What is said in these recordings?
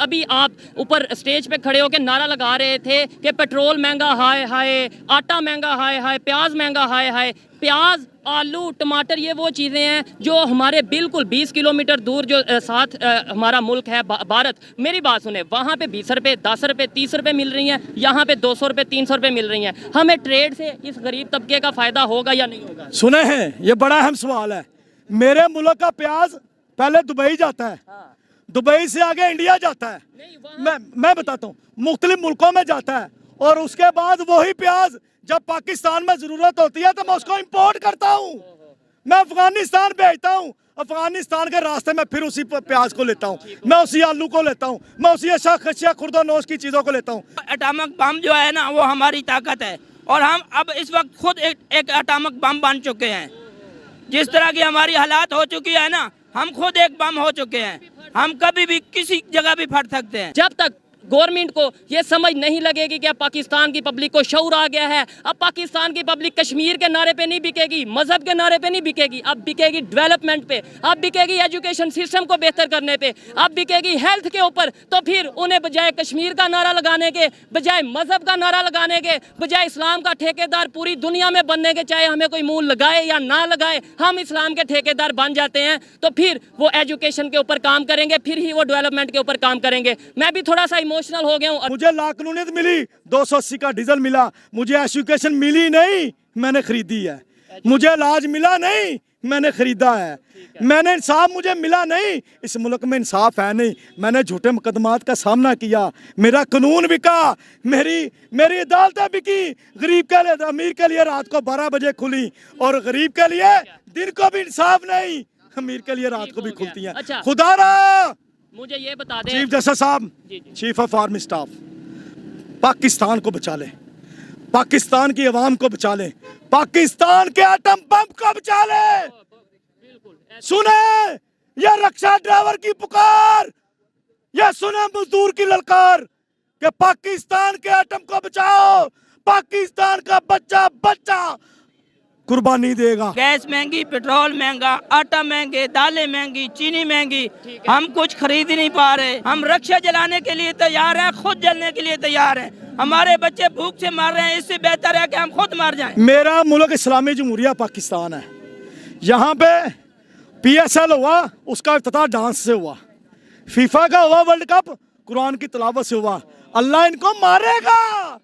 अभी आप ऊपर स्टेज पे खड़े होकर नारा लगा रहे थे कि पेट्रोल महंगा हाय हाय, आटा महंगा हाय हाय, प्याज महंगा हाय हाय। प्याज, आलू, टमाटर ये वो चीज़ें हैं जो हमारे बिल्कुल 20 किलोमीटर दूर जो साथ हमारा मुल्क है भारत, मेरी बात सुने, वहाँ पे 20 रुपये, 10 रुपये, 30 रुपये मिल रही हैं, यहाँ पे 200 रुपये, 300 रुपये मिल रही हैं। हमें ट्रेड से इस गरीब तबके का फ़ायदा होगा या नहीं होगा? सुने हैं, ये बड़ा अहम सवाल है। मेरे मुल्क का प्याज पहले दुबई जाता है, दुबई से आगे इंडिया जाता है, मैं बताता हूँ, मुख्तलिफ मुल्कों में जाता है, और उसके बाद वही प्याज जब पाकिस्तान में जरूरत होती है तो मैं उसको इंपोर्ट करता हूँ, मैं अफगानिस्तान भेजता हूँ, अफगानिस्तान के रास्ते में फिर उसी प्याज को लेता हूँ, मैं उसी आलू को लेता हूँ, मैं उसी अशिया खुर्दोनोश की चीज़ों को लेता हूँ। एटॉमिक बम जो है ना वो हमारी ताकत है, और हम अब इस वक्त खुद एक एटॉमिक बम बन चुके हैं। जिस तरह की हमारी हालात हो चुकी है ना, हम खुद एक बम हो चुके हैं, हम कभी भी किसी जगह भी फट सकते हैं। जब तक गवर्नमेंट को ये समझ नहीं लगेगी कि अब पाकिस्तान की पब्लिक को शऊर आ गया है, अब पाकिस्तान की पब्लिक कश्मीर के नारे पे नहीं बिकेगी, मजहब के नारे पे नहीं बिकेगी, अब बिकेगी डेवलपमेंट पे, अब बिकेगी एजुकेशन सिस्टम को बेहतर करने पे, अब बिकेगी हेल्थ के ऊपर। तो फिर उन्हें बजाय कश्मीर का नारा लगाने के, बजाय मजहब का नारा लगाने के, बजाय इस्लाम का ठेकेदार पूरी दुनिया में बनने के, चाहे हमें कोई मुंह लगाए या ना लगाए, हम इस्लाम के ठेकेदार बन जाते हैं, तो फिर वो एजुकेशन के ऊपर काम करेंगे, फिर ही वो डेवलपमेंट के ऊपर काम करेंगे। मैं भी थोड़ा सा इमोशनल हो गया हूं। मुझे लाकानूनियत मिली, 280 का डीजल मिला, मुझे एजुकेशन मिली नहीं, मैंने खरीदी है। मुझे इलाज मिला नहीं, मैंने खरीदा है। मैंने इंसाफ मुझे मिला नहीं, इस मुल्क में इंसाफ है नहीं, मैंने झूठे मुकदमात का सामना किया, मेरा कानून बिका, मेरी अदालतें बिकी। गरीब के लिए, अमीर के लिए रात को 12 बजे खुली, और गरीब के लिए दिन को भी इंसाफ नहीं, अमीर के लिए रात को भी खुलती है। अच्छा, खुदारा मुझे ये बता दें चीफ जस्टिस साहब, chief of army staff, Pakistan को बचा ले, पाकिस्तान की आवाम को बचा ले, पाकिस्तान के एटम बम को बचा ले। सुने ये रक्षा ड्राइवर की पुकार, ये सुने मजदूर की ललकार कि पाकिस्तान के एटम को बचाओ, पाकिस्तान का बच्चा बच्चा कुर्बानी देगा। गैस महंगी, पेट्रोल महंगा, आटा महंगे, दालें महंगी, चीनी महंगी, हम कुछ खरीद ही नहीं पा रहे। हम रक्षा जलाने के लिए तैयार हैं, खुद जलने के लिए तैयार हैं। हमारे बच्चे भूख से मर रहे हैं, इससे बेहतर है कि हम खुद मर जाएं। मेरा मुल्क इस्लामी जमहूरिया पाकिस्तान है, यहाँ पे PSL हुआ, उसका इफ्तिताह डांस से हुआ, फीफा का हुआ वर्ल्ड कप कुरान की तिलावत से हुआ। अल्लाह इनको मारेगा,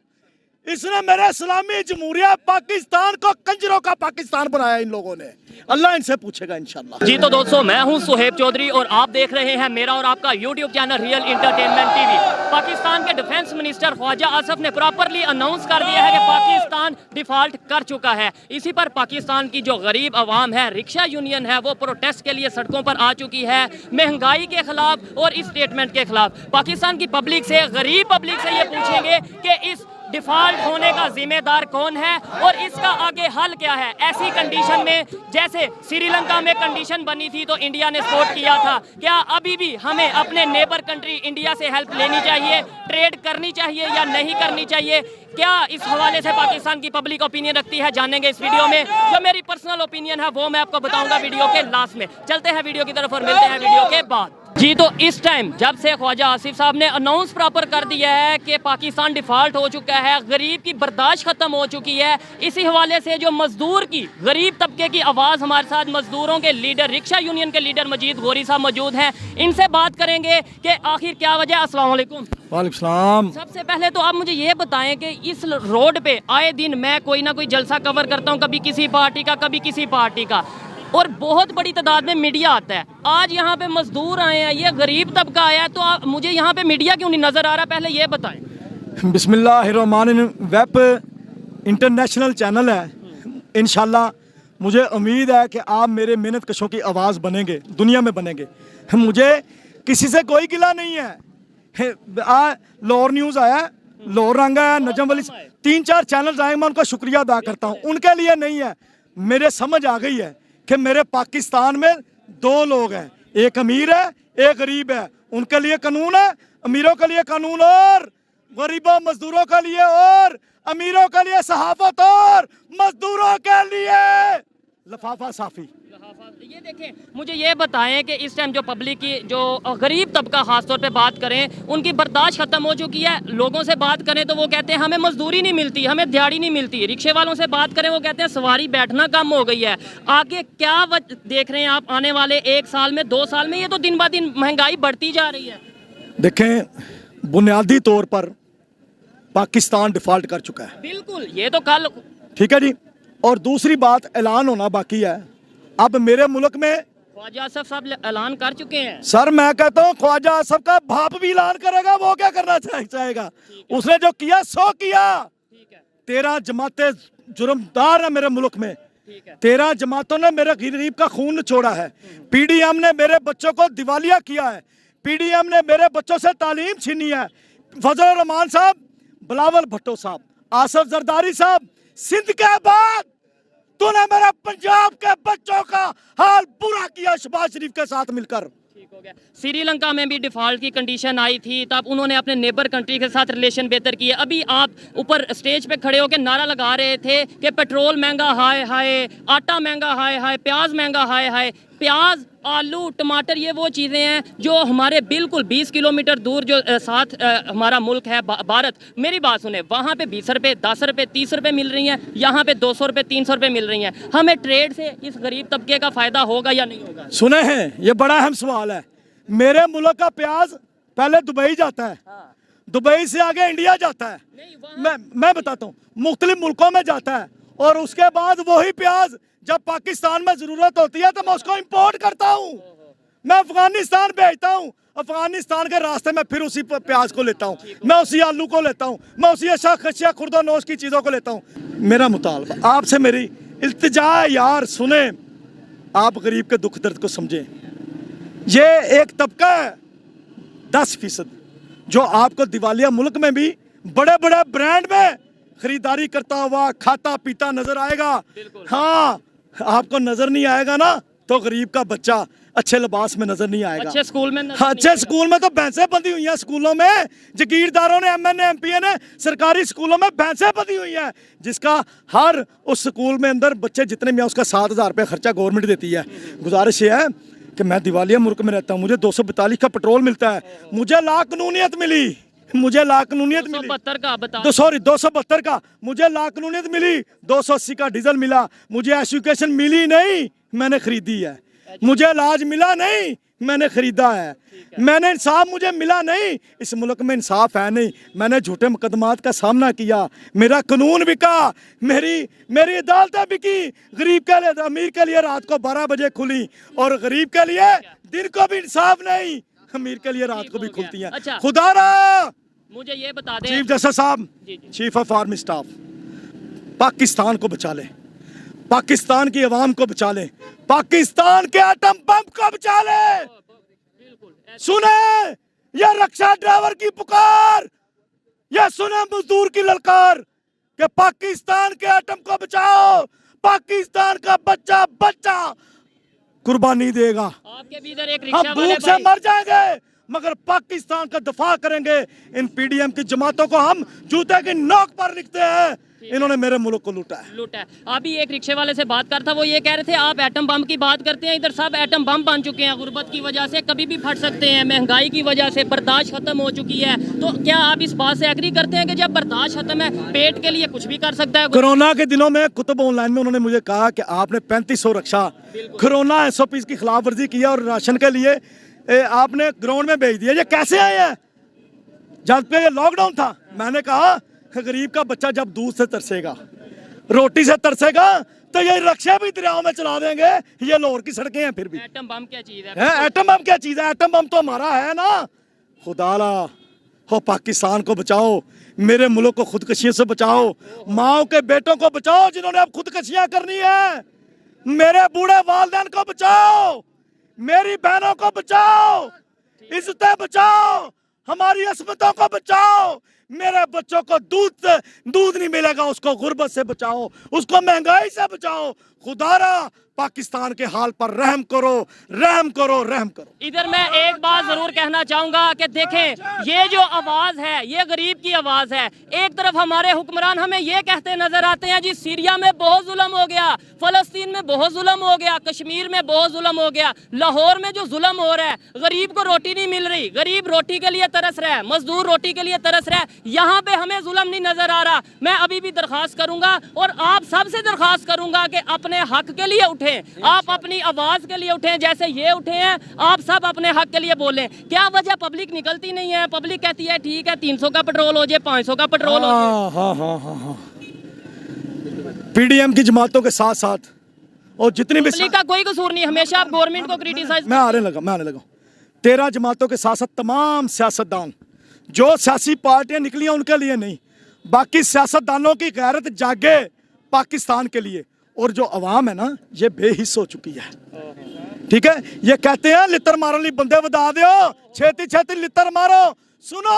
इसने मेरे इस्लामी जमहूरिया पाकिस्तान को कंजरों का पाकिस्तान बनाया इन लोगों ने, अल्लाह इनसे पूछेगा इंशाल्लाह। जी तो दोस्तों, मैं हूं सुहेब चौधरी और आप देख रहे हैं मेरा और आपका YouTube channel real entertainment TV. Pakistan के डिफेंस मिनिस्टर ख्वाजा आसिफ ने प्रॉपरली अनाउंस कर दिया है कि पाकिस्तान डिफॉल्ट कर चुका है। इसी पर पाकिस्तान की जो गरीब आवाम है, रिक्शा यूनियन है, वो प्रोटेस्ट के लिए सड़कों पर आ चुकी है, महंगाई के खिलाफ और इस स्टेटमेंट के खिलाफ। पाकिस्तान की पब्लिक से, गरीब पब्लिक से ये पूछेंगे कि इस डिफॉल्ट होने का जिम्मेदार कौन है और इसका आगे हल क्या है। ऐसी कंडीशन में जैसे श्रीलंका में कंडीशन बनी थी तो इंडिया ने सपोर्ट किया था, क्या अभी भी हमें अपने नेबर कंट्री इंडिया से हेल्प लेनी चाहिए, ट्रेड करनी चाहिए या नहीं करनी चाहिए? क्या इस हवाले से पाकिस्तान की पब्लिक ओपिनियन रखती है, जानेंगे इस वीडियो में। जो मेरी पर्सनल ओपिनियन है वो मैं आपको बताऊंगा वीडियो के लास्ट में। चलते हैं वीडियो की तरफ और मिलते हैं वीडियो के बाद। जी तो इस टाइम जब से ख्वाजा आसिफ साहब ने अनाउंस प्रॉपर कर दिया है कि पाकिस्तान डिफॉल्ट हो चुका है, गरीब की बर्दाश्त खत्म हो चुकी है, इसी हवाले से जो मजदूर की, गरीब तबके की आवाज़ हमारे साथ मजदूरों के लीडर, रिक्शा यूनियन के लीडर मजीद गौरी साहब मौजूद हैं, इनसे बात करेंगे कि आखिर क्या वजह। अस्सलाम वालेकुम। वालेकुम सलाम। सबसे पहले तो आप मुझे ये बताएं कि इस रोड पे आए दिन मैं कोई ना कोई जलसा कवर करता हूँ, कभी किसी पार्टी का, कभी किसी पार्टी का, और बहुत बड़ी तादाद में मीडिया आता है। आज यहाँ पे मजदूर आए हैं, ये गरीब तबका आया है, तो मुझे यहाँ पे मीडिया क्यों नहीं नजर आ रहा, पहले ये बताएं। बिस्मिल्लाहिर्रहमानिर्रहीम। वेब इंटरनेशनल चैनल है, इंशाल्लाह मुझे उम्मीद है कि आप मेरे मेहनत कशों की आवाज़ बनेंगे, दुनिया में बनेंगे। मुझे किसी से कोई गिला नहीं है। लाहौर न्यूज़ आया, लाहौर रंग आया, नजम वली, 3-4 चैनल आए, मैं उनका शुक्रिया अदा करता हूँ। उनके लिए नहीं है, मेरे समझ आ गई है कि मेरे पाकिस्तान में 2 लोग हैं, एक अमीर है, एक गरीब है। उनके लिए कानून है, अमीरों के लिए कानून, और गरीबों मजदूरों के लिए, और अमीरों के लिए सहाफत, और मजदूरों के लिए लफाफा साफी। ये देखें, मुझे ये बताएं कि इस टाइम जो पब्लिक की जो गरीब तबका खास तौर पे बात करें, उनकी बर्दाश्त खत्म हो चुकी है। लोगों से बात करें तो वो कहते हैं हमें मजदूरी नहीं मिलती, हमें दिहाड़ी नहीं मिलती। रिक्शे वालों से बात करें वो कहते हैं सवारी बैठना कम हो गई है। आगे क्या देख रहे हैं आप आने वाले 1 साल में, 2 साल में? ये तो दिन ब दिन महंगाई बढ़ती जा रही है। देखें, बुनियादी तौर पर पाकिस्तान डिफॉल्ट कर चुका है। बिल्कुल, ये तो कल ठीक है जी। और दूसरी बात, ऐलान होना बाकी है। अब मेरे मुल्क में ख्वाजा आसफ साहब ऐलान कर चुके हैं। सर मैं कहता हूँ ख्वाजा आसफ का बाप भी ऐलान करेगा, वो क्या करना चाहेगा? उसने जो किया सो किया। 13 जमातें जुर्मदार है मेरे मुल्क में। 13 जमातों ने मेरे गरीब का खून छोड़ा है। पीडीएम ने मेरे बच्चों को दिवालिया किया है। पीडीएम ने मेरे बच्चों से तालीम छीनी है। फजल रहमान साहब, बिलावल भुट्टो साहब, आसफ जरदारी साहब, सिंध के बाद तूने मेरे पंजाब के बच्चों का हाल बुरा किया शहबाज शरीफ के साथ मिलकर। ठीक हो गया। श्रीलंका में भी डिफॉल्ट की कंडीशन आई थी, तब उन्होंने अपने नेबर कंट्री के साथ रिलेशन बेहतर किए। अभी आप ऊपर स्टेज पे खड़े होकर नारा लगा रहे थे कि पेट्रोल महंगा हाय हाय, आटा महंगा हाय हाय, प्याज महंगा हाय हाय। प्याज, आलू, टमाटर, ये वो चीज़ें हैं जो हमारे बिल्कुल 20 किलोमीटर दूर जो साथ हमारा मुल्क है भारत, मेरी बात सुने, वहाँ पे 20 रुपये, 10 रुपये, 30 रुपये मिल रही हैं। यहाँ पे 200 रुपये, 300 रुपये मिल रही हैं। हमें ट्रेड से इस गरीब तबके का फ़ायदा होगा या नहीं होगा? सुने हैं, ये बड़ा अहम सवाल है। मेरे मुल्क का प्याज पहले दुबई जाता है। हाँ। दुबई से आगे इंडिया जाता है। मैं बताता हूँ, मुख्तलिफ मुल्कों में जाता है। और उसके बाद वही प्याज जब पाकिस्तान में जरूरत होती है तो मैं उसको इंपोर्ट करता हूँ। मैं अफगानिस्तान भेजता हूँ, अफगानिस्तान के रास्ते में फिर उसी प्याज को लेता हूँ, मैं उसी आलू को लेता हूँ, मैं उसी अशा खशिया खुर्दोनोश की चीज़ों को लेता हूँ। मेरा मुतालबा आपसे, मेरी इल्तिजा है यार, सुने, आप गरीब के दुख दर्द को समझें। ये एक तबका है 10% जो आपको दिवालिया मुल्क में भी बड़े बड़े ब्रांड में खरीदारी करता हुआ खाता पीता नजर आएगा। हाँ, आपको नजर नहीं आएगा ना तो गरीब का बच्चा अच्छे लिबास में नजर नहीं आएगा, अच्छे स्कूल में हाँ, अच्छे स्कूल में तो भैंसें बंधी हुई हैं। स्कूलों में जागीरदारों ने, एमएनए एमपीए ने सरकारी स्कूलों में भैंसें बंधी हुई हैं, जिसका हर उस स्कूल में अंदर बच्चे जितने में उसका 7,000 रुपये खर्चा गवर्नमेंट देती है। गुजारिश ये है कि मैं दिवालिया मुल्क में रहता हूँ, मुझे 242 का पेट्रोल मिलता है, मुझे लाकानूनियत मिली, मुझे लाकानूनियत मिली 272 का मुझे लाकानूनियत मिली, 280 का डीजल मिला। मुझे एजुकेशन मिली नहीं, मैंने खरीदी है। मुझे इलाज मिला नहीं, मैंने खरीदा है। मैंने इंसाफ मुझे मिला नहीं, इस मुल्क में इंसाफ है नहीं, मैंने झूठे मुकदमात का सामना किया, मेरा कानून बिका, मेरी अदालतें बिकी। गरीब के लिए, अमीर के लिए रात को 12 बजे खुली और गरीब के लिए दिन को भी इंसाफ नहीं, अमीर के लिए रात को भी खुलती है। अच्छा, खुदारा मुझे ये बता दें, चीफ जस्टिस साहब, chief of army staff, Pakistan को बचा ले, पाकिस्तान की आवाम को बचा ले, पाकिस्तान के एटम बम को बचा ले। सुने ये रक्षा ड्राइवर की पुकार, ये सुने मजदूर की ललकार कि पाकिस्तान के एटम को बचाओ, पाकिस्तान का बच्चा बच्चा कुर्बानी देगा। आपके भी इधर एक हम भूख से मर जाएंगे मगर पाकिस्तान का दफा करेंगे। इन पीडीएम की जमातों को हम जूते की नोक पर लिखते हैं, इन्होंने मेरे मुल्क को लूटा है। अभी एक रिक्शे वाले से बात कर था, वो ये कह रहे थे आप एटम बम की बात करते हैं, इधर सब एटम बम बन चुके हैं, गुर्बत की वजह से कभी भी फट सकते हैं, महंगाई की वजह से बर्दाश्त खत्म हो चुकी है। तो क्या आप इस बात से एग्री करते हैं कि जब बर्दाश्त खत्म है, पेट के लिए कुछ भी कर सकता है? कोरोना के दिनों में कुतुब ऑनलाइन में उन्होंने मुझे कहा कि आपने 3500 रक्षा कोरोना SOP की खिलाफ वर्जी की और राशन के लिए आपने ग्राउंड में भेज दिया। ये कैसे आए हैं? जब पे ये लॉकडाउन था, मैंने कहा गरीब का बच्चा जब दूध से तरसेगा, रोटी से तरसेगा, तो ये रक्षा भी दरियाओं में चला देंगे। ये लाहौर की सड़कें हैं फिर भी। एटम बम क्या चीज है? एटम बम क्या चीज है? एटम बम तो हमारा है ना। खुदाला हो, पाकिस्तान को बचाओ, मेरे मुल्क को खुदकशियों से बचाओ, माओ के बेटों को बचाओ जिन्होंने अब खुदकशियां करनी है, मेरे बूढ़े वालिदैन को बचाओ, मेरी बहनों को बचाओ, इज्जतें बचाओ, हमारी अस्मतों को बचाओ, मेरे बच्चों को दूध नहीं मिलेगा उसको गुर्बत से बचाओ, उसको महंगाई से बचाओ। खुदारा पाकिस्तान के हाल पर रहम करो, रहम करो, रहम करो। इधर मैं एक बात जरूर कहना चाहूंगा कि देखें, ये जो आवाज है ये गरीब की आवाज है। एक तरफ हमारे हुक्मरान हमें ये कहते नजर आते हैं जी सीरिया में बहुत जुल्म हो गया, फलस्तीन में बहुत जुल्म हो गया, कश्मीर में बहुत जुल्म हो गया, लाहौर में जो जुल्म हो रहा है, गरीब को रोटी नहीं मिल रही, गरीब रोटी के लिए तरस रहा है, मजदूर रोटी के लिए तरस रहा है, यहाँ पे हमें जुल्म नहीं नजर आ रहा। मैं अभी भी दरखास्त करूंगा और आप सबसे दरखास्त करूंगा कि अपने हक के लिए उठें, आप अपनी आवाज के लिए उठें, जैसे ये उठे हैं, आप सब अपने हक के लिए बोलें। क्या वजह पब्लिक निकलती नहीं है? पब्लिक कहती है ठीक है 300 का पेट्रोल हो जाए, 500 का पेट्रोल हो जाए। हाँ। पीडीएम की जमातों के साथ साथ और जितनी भी पब्लिक का कोई कसूर नहीं, हमेशा आप गवर्नमेंट को क्रिटिसाइज। मैं आने लगा 13 जमातों के साथ साथ तमाम सियासतदान, जो सियासी पार्टियां निकली हैं उनके लिए नहीं, बाकी सियासतदानों की गैरत जागे पाकिस्तान के लिए। और जो अवाम है ना ये बेहिस हो चुकी है, ठीक है। ये कहते हैं लितर मारन ली बंदे बता दो, छेती छेती लितर मारो। सुनो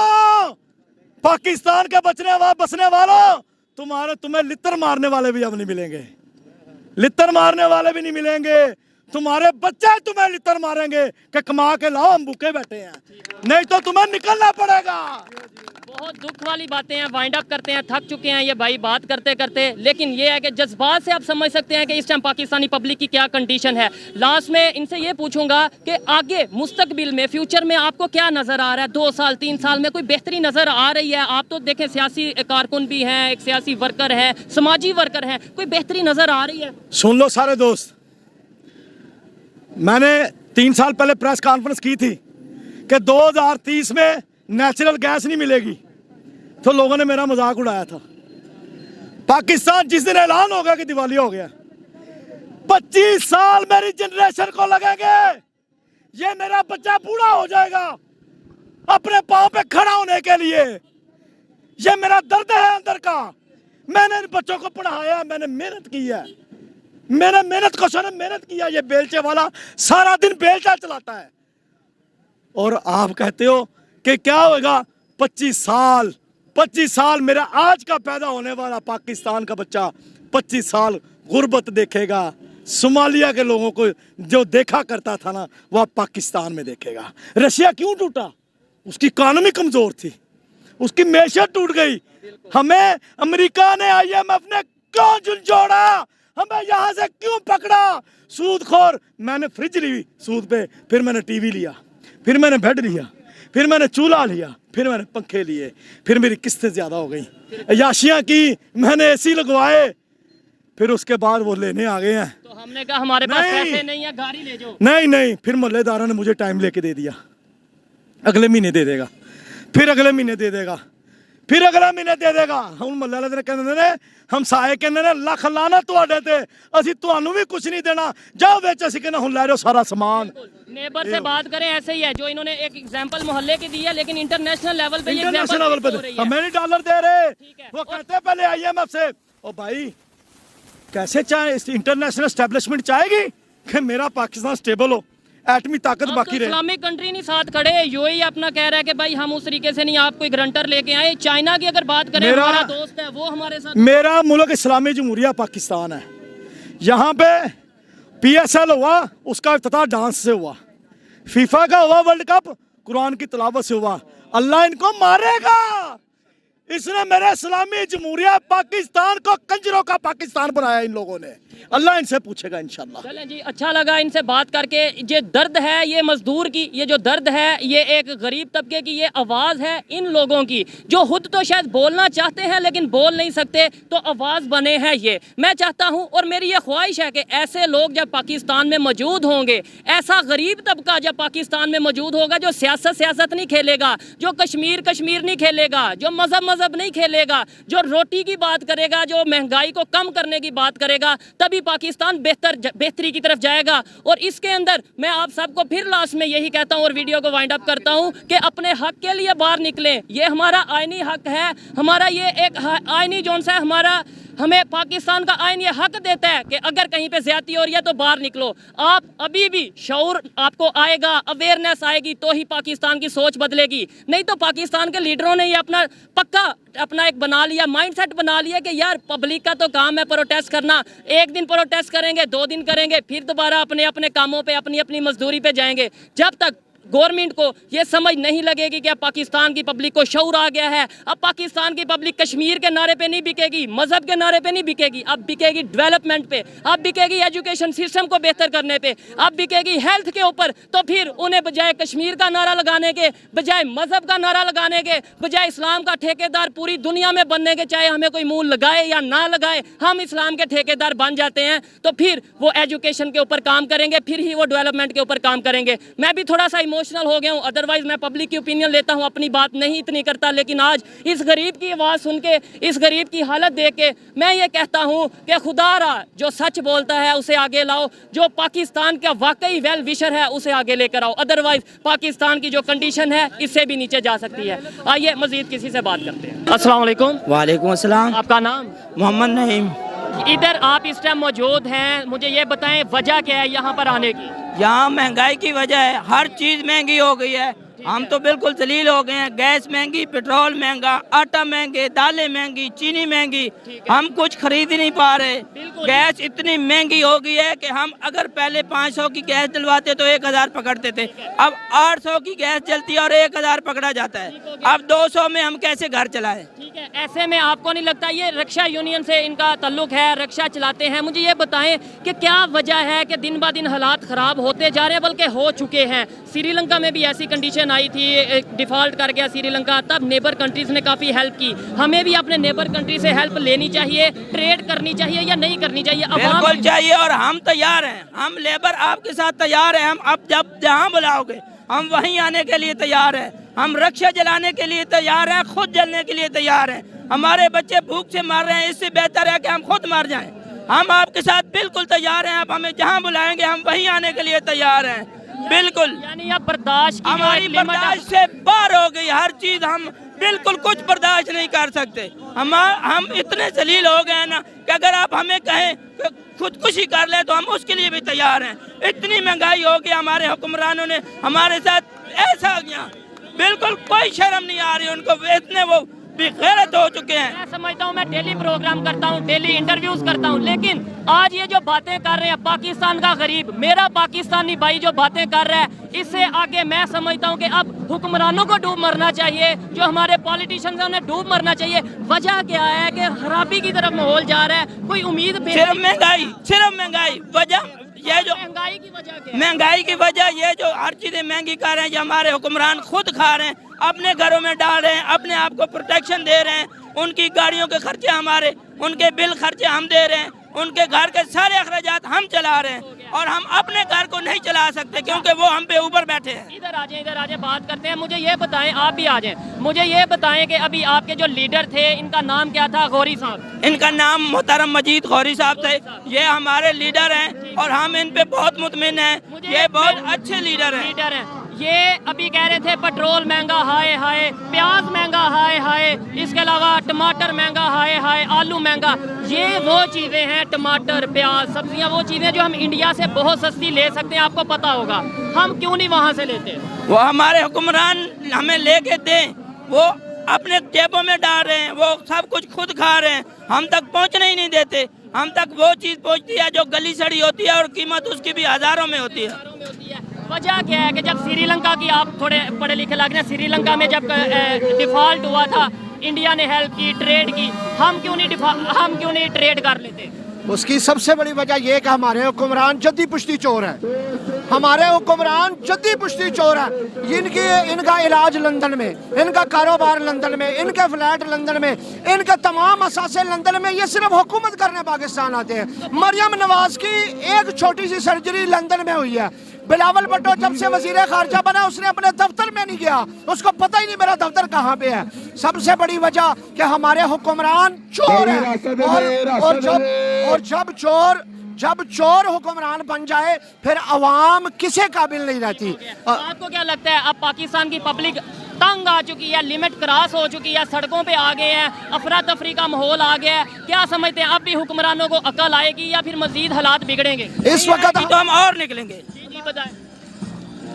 पाकिस्तान के बसने वालों, तुम्हें लितर मारने वाले भी अब नहीं मिलेंगे, लितर मारने वाले भी नहीं मिलेंगे। तुम्हारे बच्चे तुम्हें लितर मारेंगे कि कमा के लाओ हम भूखे बैठे हैं, नहीं तो तुम्हें निकलना पड़ेगा। बहुत दुख वाली बातें हैं, वाइंड अप करते हैं, थक चुके हैं ये भाई बात करते करते। लेकिन ये है कि जज्बात से आप समझ सकते हैं कि इस टाइम पाकिस्तानी पब्लिक की क्या कंडीशन है। लास्ट में इनसे ये पूछूंगा कि आगे मुस्तकबिल में, फ्यूचर में आपको क्या नज़र आ रहा है? 2 साल 3 साल में कोई बेहतरी नज़र आ रही है? आप तो देखें सियासी कारकुन भी हैं, एक सियासी वर्कर है, समाजी वर्कर हैं, कोई बेहतरी नज़र आ रही है? सुन लो सारे दोस्त, मैंने 3 साल पहले प्रेस कॉन्फ्रेंस की थी कि 2030 में नेचुरल गैस नहीं मिलेगी, तो लोगों ने मेरा मजाक उड़ाया था। पाकिस्तान जिस दिन ऐलान होगा कि दिवालिया हो गया, 25 साल मेरी जनरेशन को लगेंगे, ये मेरा बच्चा बूढ़ा हो जाएगा अपने पांव पे खड़ा होने के लिए। ये मेरा दर्द है अंदर का। मैंने इन बच्चों को पढ़ाया, मैंने मेहनत की है, मैंने मेहनत किया। ये बेलचे वाला सारा दिन बेलचा चलाता है और आप कहते हो कि क्या होगा? 25 साल मेरा आज का पैदा होने वाला पाकिस्तान का बच्चा 25 साल गुर्बत देखेगा। सोमालिया के लोगों को जो देखा करता था ना, वह पाकिस्तान में देखेगा। रशिया क्यों टूटा? उसकी इकॉनमी कमजोर थी, उसकी मैशत टूट गई। हमें अमेरिका ने, IMF ने क्यों झुंझोड़ा? हमें यहाँ से क्यों पकड़ा? सूदखोर। मैंने फ्रिज ली सूद पे, फिर मैंने टीवी लिया, फिर मैंने बेड लिया, फिर मैंने चूल्हा लिया, फिर मैंने पंखे लिए, फिर मेरी किस्तें ज्यादा हो गई, अयाशियां की, मैंने AC लगवाए, फिर उसके बाद वो लेने आ गए हैं। तो हमने कहा हमारे पास पैसे नहीं है, गाड़ी ले जाओ। नहीं, फिर मोहल्लेदारों ने मुझे टाइम लेके दे दिया, अगले महीने दे देगा, फिर अगले महीने दे देगा, फिर अगला महीने दे देगा। हम मोहल्ले वाले ने कहते ने हमसाए कहते ने लख लाना तुहाडे ते, असीं तुहानू भी कुछ नहीं देना, जाओ बेच असीं कहना हुण लै जाओ सारा सामान। नेबर से बात करें ऐसे ही है, जो इन्होंने एक एग्जांपल मोहल्ले की दी है, लेकिन इंटरनेशनल लेवल पे ये इंटरनेशनल लेवल पे हमें नहीं डॉलर दे रहे। वो कहते हैं पहले IMF से, ओ भाई कैसे चाहे इंटरनेशनल एस्टेब्लिशमेंट चाहेगी कि मेरा पाकिस्तान स्टेबल हो, एटमी ताकत बाकी रहे। इस्लामिक कंट्री नहीं साथ खड़े, यूएई अपना कह रहा है कि भाई हम उस तरीके से नहीं, आप कोई ग्रंटर लेके आए। चाइना की अगर बात करें, हमारा दोस्त है वो हमारे साथ। मेरा मुल्क इस्लामी जमहूरिया पाकिस्तान है। यहाँ पे PSL हुआ, उसका इफ्तिताह डांस से हुआ, फीफा का हुआ वर्ल्ड कप कुरान की तिलावत से हुआ। अल्लाह इनको मारेगा, इसने मेरे इस्लामी जमहूरिया पाकिस्तान को कंजरों का पाकिस्तान बनाया इन लोगों ने। अल्लाह इनसे पूछेगा इंशाल्लाह। चलें जी, अच्छा लगा इनसे बात करके। ये दर्द है, ये मजदूर की, ये जो दर्द है, ये एक गरीब तबके की, ये आवाज़ है इन लोगों की जो खुद तो शायद बोलना चाहते हैं लेकिन बोल नहीं सकते, तो आवाज़ बने हैं ये। मैं चाहता हूँ और मेरी ये ख्वाहिश है कि ऐसे लोग जब पाकिस्तान में मौजूद होंगे, ऐसा गरीब तबका जब पाकिस्तान में मौजूद होगा, जो सियासत नहीं खेलेगा, जो कश्मीर नहीं खेलेगा, जो मजहब नहीं खेलेगा, जो रोटी की बात करेगा, जो महंगाई को कम करने की बात करेगा, तभी पाकिस्तान बेहतरी की तरफ जाएगा। और इसके अंदर मैं आप सबको फिर लास्ट में यही कहता हूं और वीडियो को वाइंड अप करता हूं कि अपने हक के लिए बाहर निकलें। ये हमारा आईनी हक है, हमारा ये एक आईनी जोन सा हमारा हमें पाकिस्तान का आइन ये हक देता है कि अगर कहीं पे ज्यादती हो रही है तो बाहर निकलो। आप अभी भी शऊर आपको आएगा, अवेयरनेस आएगी तो ही पाकिस्तान की सोच बदलेगी, नहीं तो पाकिस्तान के लीडरों ने ये अपना पक्का अपना एक बना लिया, माइंडसेट बना लिया कि यार पब्लिक का तो काम है प्रोटेस्ट करना, एक दिन प्रोटेस्ट करेंगे, 2 दिन करेंगे, फिर दोबारा अपने अपने कामों पे अपनी अपनी मजदूरी पे जाएंगे। जब तक गवर्नमेंट को ये समझ नहीं लगेगी कि अब पाकिस्तान की पब्लिक को शऊर आ गया है, अब पाकिस्तान की पब्लिक कश्मीर के नारे पे नहीं बिकेगी, मजहब के नारे पे नहीं बिकेगी, अब बिकेगी डेवलपमेंट पे, अब बिकेगी एजुकेशन सिस्टम को बेहतर करने पे, अब बिकेगी हेल्थ के ऊपर, तो फिर उन्हें बजाय कश्मीर का नारा लगाने के, बजाय मजहब का नारा लगाने के, बजाय इस्लाम का ठेकेदार पूरी दुनिया में बनने के, चाहे हमें कोई मुंह लगाए या ना लगाए, हम इस्लाम के ठेकेदार बन जाते हैं, तो फिर वो एजुकेशन के ऊपर काम करेंगे, फिर ही वो डेवलपमेंट के ऊपर काम करेंगे। मैं भी थोड़ा सा इमोशनल हो गया हूं, अदरवाइज मैं पब्लिक की ओपिनियन लेता हूं, अपनी बात नहीं इतनी करता, लेकिन आज इस गरीब की आवाज़ सुन के, इस गरीब की हालत देख के मैं ये कहता हूं कि खुदारा जो सच बोलता है उसे आगे लाओ, जो पाकिस्तान का वाकई वेल विशर है उसे आगे लेकर आओ, अदरवाइज पाकिस्तान की जो कंडीशन है इससे भी नीचे जा सकती है। आइए मजीद किसी से बात करते हैं। अस्सलाम वालेकुम। वालेकुम अस्सलाम। आपका नाम? मोहम्मद नईम। इधर आप इस टाइम मौजूद हैं, मुझे ये बताएं वजह क्या है यहाँ पर आने की? यहाँ महंगाई की वजह है, हर चीज़ महंगी हो गई है, हम तो बिल्कुल जलील हो गए हैं। गैस महंगी, पेट्रोल महंगा, आटा महंगे, दालें महंगी, चीनी महंगी, हम कुछ खरीद ही नहीं पा रहे। गैस इतनी महंगी हो गई है कि हम अगर पहले 500 की गैस डलवाते तो 1000 पकड़ते थे, अब 800 की गैस जलती है और 1000 पकड़ा जाता है। अब 200 में हम कैसे घर चलाएं? ठीक है, ऐसे में आपको नहीं लगता ये रक्षा यूनियन से इनका ताल्लुक है, रक्षा चलाते हैं? मुझे ये बताएं कि क्या वजह है कि दिन ब दिन हालात ख़राब होते जा रहे हैं, बल्कि हो चुके हैं? श्रीलंका में भी ऐसी कंडीशन आई थी, डिफ़ॉल्ट कर गया श्रीलंका, तब नेबर कंट्रीज़ ने काफ़ी हेल्प की। हमें भी अपने नेबर कंट्री से हेल्प लेनी चाहिए, ट्रेड करनी चाहिए या नहीं करनी चाहिए? बिल्कुल चाहिए और हम तैयार हैं, हम लेबर आपके साथ तैयार हैं। हम अब जब जहाँ बुलाओगे हम वहीं आने के लिए तैयार हैं, हम रक्षा जलाने के लिए तैयार हैं, खुद जलने के लिए तैयार हैं। हमारे बच्चे भूख से मर रहे हैं, इससे बेहतर है कि हम खुद मर जाएं। हम आपके साथ बिल्कुल तैयार हैं, आप हमें जहाँ बुलाएंगे हम वहीं आने के लिए तैयार हैं। बिल्कुल, यानी अब बर्दाश्त हमारी बर्दाश्त से बाहर हो गई हर चीज़, हम बिल्कुल कुछ बर्दाश्त नहीं कर सकते। हम इतने जलील हो गए हैं ना कि अगर आप हमें कहें खुदकुशी कर ले तो हम उसके लिए भी तैयार हैं। इतनी महंगाई हो गई, हमारे हुक्मरानों ने हमारे साथ ऐसा किया, बिल्कुल कोई शर्म नहीं आ रही उनको, इतने वो बेगैरत हो चुके हैं। मैं समझता हूँ, मैं डेली प्रोग्राम करता हूँ, डेली इंटरव्यूज करता हूँ, लेकिन आज ये जो बातें कर रहे हैं पाकिस्तान का गरीब, मेरा पाकिस्तानी भाई जो बातें कर रहा है, इससे आगे मैं समझता हूँ कि अब हुक्मरानों को डूब मरना चाहिए, जो हमारे पॉलिटिशियंस हैं उन्हें डूब मरना चाहिए। वजह क्या है कि खराबी की तरफ माहौल जा रहा है, कोई उम्मीद? सिर्फ महंगाई वजह, ये जो महंगाई की वजह क्या है? महंगाई की वजह ये जो हर चीजें महंगी कर रहे हैं, जो हमारे हुक्मरान खुद खा रहे हैं, अपने घरों में डाल रहे हैं, अपने आप को प्रोटेक्शन दे रहे हैं, उनकी गाड़ियों के खर्चे हमारे, उनके बिल खर्चे हम दे रहे हैं, उनके घर के सारे अखराजात हम चला रहे हैं और हम अपने घर को नहीं चला सकते क्योंकि वो हम पे ऊपर बैठे हैं। इधर आ जाए बात करते हैं। मुझे ये बताएं, आप भी आ जाएं, मुझे ये बताएं कि अभी आपके जो लीडर थे इनका नाम क्या था? गौरी साहब। इनका नाम मोहतरम मजीद गौरी साहब थे, ये हमारे लीडर हैं और हम इन पे बहुत मुतमिन हैं, ये बहुत अच्छे लीडर हैं। ये अभी कह रहे थे पेट्रोल महंगा हाय हाय, प्याज महंगा हाय हाय, इसके अलावा टमाटर महंगा हाय हाय, आलू महंगा। ये वो चीज़ें हैं, टमाटर, प्याज, सब्जियां, वो चीज़ें जो हम इंडिया से बहुत सस्ती ले सकते हैं, आपको पता होगा, हम क्यों नहीं वहाँ से लेते? वो हमारे हुक्मरान हमें लेके दें, वो अपने जेबों में डाल रहे हैं, वो सब कुछ खुद खा रहे हैं, हम तक पहुँचने ही नहीं देते। हम तक वो चीज़ पहुँचती है जो गली सड़ी होती है और कीमत उसकी भी हज़ारों में होती है। वजह क्या है कि जब श्रीलंका की, आप थोड़े पढ़े लिखे लग रहे हैं, श्रीलंका में जब डिफॉल्ट हुआ था, इंडिया ने हेल्प की, ट्रेड की, हम क्यों नहीं ट्रेड कर लेते? उसकी सबसे बड़ी वजह यह कि हमारे हुक्मरान जद्दी पुश्ती चोर हैं। हमारे हुक्मरान जद्दी पुश्ती चोर हैं। इनका इलाज लंदन में, इनका कारोबार लंदन में, इनके फ्लैट लंदन में, इनके तमाम असासे लंदन में। ये सिर्फ हुकूमत करने पाकिस्तान आते हैं। मरियम नवाज की एक छोटी सी सर्जरी लंदन में हुई है। बिलावल भुट्टो जब से वजीर खारजा बना उसने अपने दफ्तर में नहीं गया, उसको पता ही नहीं मेरा दफ्तर कहाँ पे है। सबसे बड़ी वजह कि हमारे हुक्मरान चोर हैं और जब चोर हुक्मरान बन जाए फिर अवाम किसी काबिल नहीं रहती। आपको क्या लगता है अब पाकिस्तान की पब्लिक तंग आ चुकी है, लिमिट क्रॉस हो चुकी है, सड़कों पे आ गए हैं, अफरा तफरी का माहौल आ गया है। क्या समझते हैं अब भी हुक्मरानों को अकल आएगी या फिर मजीद हालात बिगड़ेंगे? इस वक्त तो हम और निकलेंगे। जी बताएं।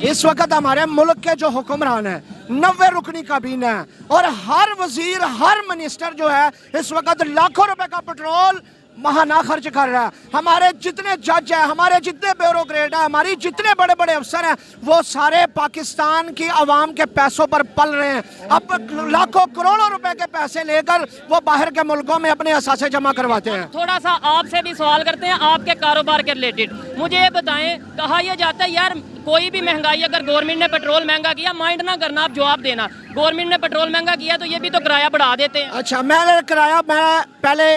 इस वक्त हमारे मुल्क के जो हुक्मरान है 90 रुकनी काबीना है और हर वजीर हर मिनिस्टर जो है इस वक्त लाखों रुपए का पेट्रोल महाना खर्च कर रहा है। हमारे जितने जज हैं, हमारे जितने ब्यूरोक्रेट हैं, हमारी जितने बड़े बड़े अफसर हैं, वो सारे पाकिस्तान की आवाम के पैसों पर पल रहे हैं। अब लाखों करोड़ों रुपए के पैसे लेकर वो बाहर के मुल्कों में अपने असासे जमा करवाते हैं। थोड़ा सा आपसे भी सवाल करते हैं आपके कारोबार के रिलेटेड। मुझे ये बताएं, कहा यह जाता है यार कोई भी महंगाई, अगर गवर्नमेंट ने पेट्रोल महंगा किया, माइंड ना करना, आप जवाब देना, गवर्नमेंट ने पेट्रोल महंगा किया तो ये भी तो किराया बढ़ा देते हैं। अच्छा, मैं पहले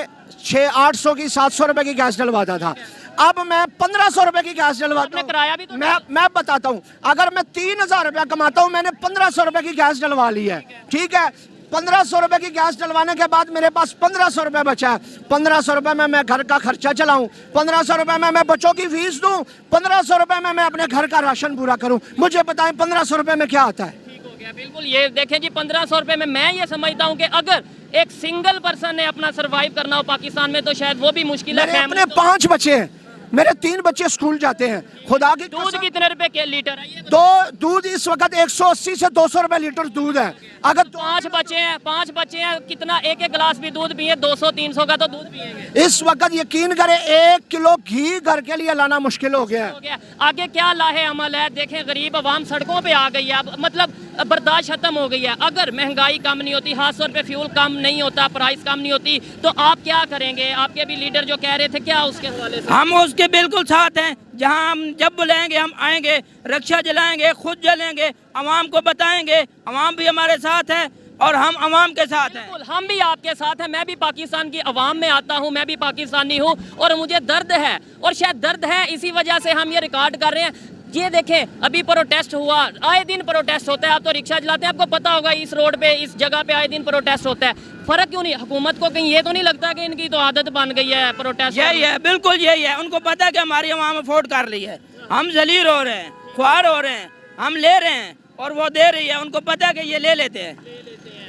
600-800 की 700 रुपए की गैस डलवाता था, अब मैं 1500 रुपए की गैस डलवाता हूँ। किराया भी तो मैं बताता हूँ, अगर मैं 3000 रुपया कमाता हूँ, मैंने 1500 रुपए की गैस डलवा ली है, ठीक है। 1500 रुपए की गैस डलवाने के बाद मेरे पास 1500 रुपए बचा है। 1500 रुपए में मैं घर का खर्चा चलाऊं, 1500 रुपए में मैं बच्चों की फीस दूं, 1500 रुपए में मैं अपने घर का राशन पूरा करूं। मुझे बताएं 1500 रुपए में क्या आता है? ठीक हो गया, बिल्कुल। ये देखें जी, 1500 रुपए में मैं ये समझता हूँ कि अगर एक सिंगल पर्सन ने अपना सरवाइव करना हो पाकिस्तान में तो शायद वो भी मुश्किल है। मेरे अपने 5 बच्चे हैं, मेरे 3 बच्चे स्कूल जाते हैं। खुदा की दूध कितने रुपए के लीटर है ये? दूध इस वक्त 180 से 200 रुपए लीटर दूध है। अगर 5 बच्चे हैं, कितना एक गिलास भी दूध पिए 200-300 का तो दूध पिएंगे। इस वक्त यकीन करें 1 किलो घी घर के लिए लाना मुश्किल हो गया है। आगे क्या लाहे अमल है? देखें, गरीब आवाम सड़कों पे आ गई है, अब मतलब बर्दाश्त खत्म हो गई है। अगर महंगाई कम नहीं होती, खास तौर पे फ्यूल कम नहीं होता, प्राइस कम नहीं होती, तो आप क्या करेंगे? आपके भी लीडर जो कह रहे थे, क्या उसके हवाले से? हम उसके बिल्कुल साथ हैं। जहां हम जब बुलाएंगे हम आएंगे, रक्षा जलाएंगे, खुद जलेंगे, आवाम को बताएंगे, आवाम भी हमारे साथ है और हम आवाम के साथ हैं। बिल्कुल, हम भी आपके साथ हैं। मैं भी पाकिस्तान की आवाम में आता हूं, मैं भी पाकिस्तानी हूं और मुझे दर्द है, और शायद दर्द है इसी वजह से हम ये रिकॉर्ड कर रहे हैं। ये देखें, अभी प्रोटेस्ट हुआ, आए दिन प्रोटेस्ट होता है। आप तो रिक्शा चलाते हैं, आपको पता होगा इस रोड पे, इस जगह पे आए दिन प्रोटेस्ट होता है। फर्क क्यों नहीं? हुकूमत को कहीं ये तो नहीं लगता कि इनकी तो आदत बन गई है प्रोटेस्ट? यही है, बिल्कुल यही है। उनको पता है कि हमारी आवाम अफोर्ड कर रही है, हम जलील हो रहे हैं, ख्वार हो रहे हैं, हम ले रहे हैं और वो दे रही है। उनको पता है कि ये ले लेते हैं,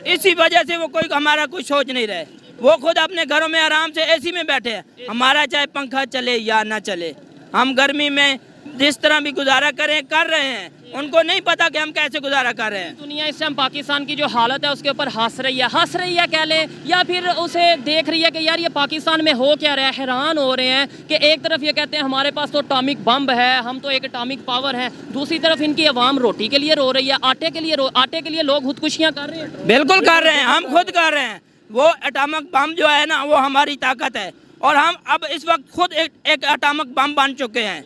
इसी वजह से वो कोई हमारा कुछ सोच नहीं रहे। वो खुद अपने घरों में आराम से एसी में बैठे हैं, हमारा चाहे पंखा चले या ना चले, हम गर्मी में जिस तरह भी गुजारा करें कर रहे हैं। उनको नहीं पता कि हम कैसे गुजारा कर रहे हैं। दुनिया इस टाइम पाकिस्तान की जो हालत है उसके ऊपर हंस रही है कह लें, या फिर उसे देख रही है कि यार ये पाकिस्तान में हो क्या रहा है। हैरान हो रहे हैं कि एक तरफ ये कहते हैं हमारे पास तो एटॉमिक बम है, हम तो एक एटॉमिक पावर है, दूसरी तरफ इनकी आवाम रोटी के लिए रो रही है, आटे के लिए लोग खुदकुशियाँ कर रहे हैं। बिल्कुल कर रहे हैं, हम खुद कर रहे हैं। वो एटॉमिक बम जो है ना, वो हमारी ताकत है और हम अब इस वक्त खुद एक एटॉमिक बम बन चुके हैं।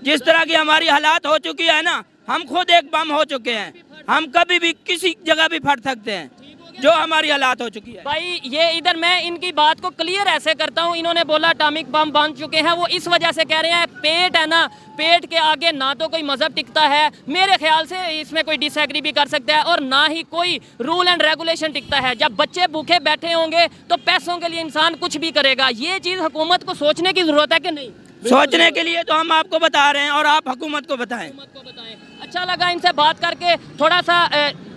जिस तरह की हमारी हालात हो चुकी है ना, हम खुद एक बम हो चुके हैं। हम कभी भी किसी जगह भी फट सकते हैं, जो हमारी हालात हो चुकी है। भाई ये इधर मैं इनकी बात को क्लियर ऐसे करता हूँ, इन्होंने बोला एटॉमिक बम बन चुके हैं, वो इस वजह से कह रहे हैं पेट है ना, पेट के आगे ना तो कोई मजहब टिकता है, मेरे ख्याल से इसमें कोई डिसएग्री भी कर सकता है, और ना ही कोई रूल एंड रेगुलेशन टिकता है। जब बच्चे भूखे बैठे होंगे तो पैसों के लिए इंसान कुछ भी करेगा। ये चीज़ हुकूमत को सोचने की जरूरत है कि नहीं? सोचने के लिए तो हम आपको बता रहे हैं और आप हुकूमत को बताएं। अच्छा लगा इनसे बात करके। थोड़ा सा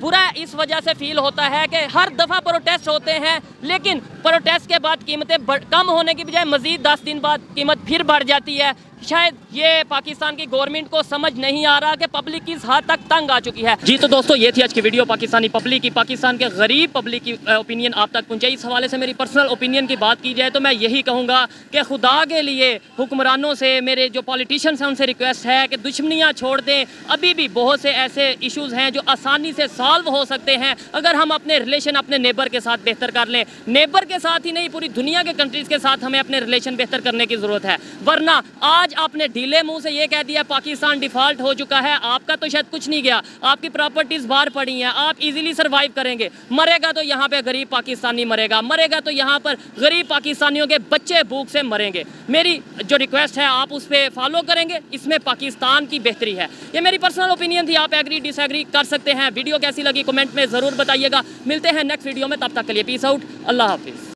बुरा इस वजह से फील होता है कि हर दफ़ा प्रोटेस्ट होते हैं, लेकिन प्रोटेस्ट के बाद कीमतें कम होने की बजाय मज़ीद 10 दिन बाद कीमत फिर बढ़ जाती है। शायद ये पाकिस्तान की गवर्नमेंट को समझ नहीं आ रहा कि पब्लिक किस हद तक तंग आ चुकी है। जी तो दोस्तों, ये थी आज की वीडियो पाकिस्तानी पब्लिक की, पाकिस्तान के गरीब पब्लिक की ओपिनियन आप तक पहुंचाई। इस हवाले से मेरी पर्सनल ओपिनियन की बात की जाए तो मैं यही कहूँगा कि खुदा के लिए हुक्मरानों से, मेरे जो पॉलिटिशियंस हैं उनसे रिक्वेस्ट है कि दुश्मनियाँ छोड़ दें। अभी भी बहुत से ऐसे इशूज़ हैं जो आसानी से सॉल्व हो सकते हैं अगर हम अपने रिलेशन अपने नेबर के साथ बेहतर कर लें। नेबर के साथ ही नहीं, पूरी दुनिया के कंट्रीज़ के साथ हमें अपने रिलेशन बेहतर करने की ज़रूरत है। वरना आज आपने ढीले मुंह से ये कह दिया पाकिस्तान डिफ़ॉल्ट हो चुका है, आपका तो शायद कुछ नहीं गया, आपकी प्रॉपर्टीज़ बाहर पड़ी हैं, आप इजीली सर्वाइव करेंगे। मरेगा तो यहाँ पे गरीब पाकिस्तानी मरेगा, मरेगा तो यहाँ पर गरीब पाकिस्तानियों के बच्चे भूख से मरेंगे। मेरी जो रिक्वेस्ट है आप उस पर फॉलो करेंगे, इसमें पाकिस्तान की बेहतरी है। ये मेरी पर्सनल ओपिनियन थी, आप एग्री डिसएग्री कर सकते हैं। वीडियो कैसी लगी कमेंट में ज़रूर बताइएगा। मिलते हैं नेक्स्ट वीडियो में, तब तक के लिए पीस आउट, अल्लाह हाफिज़।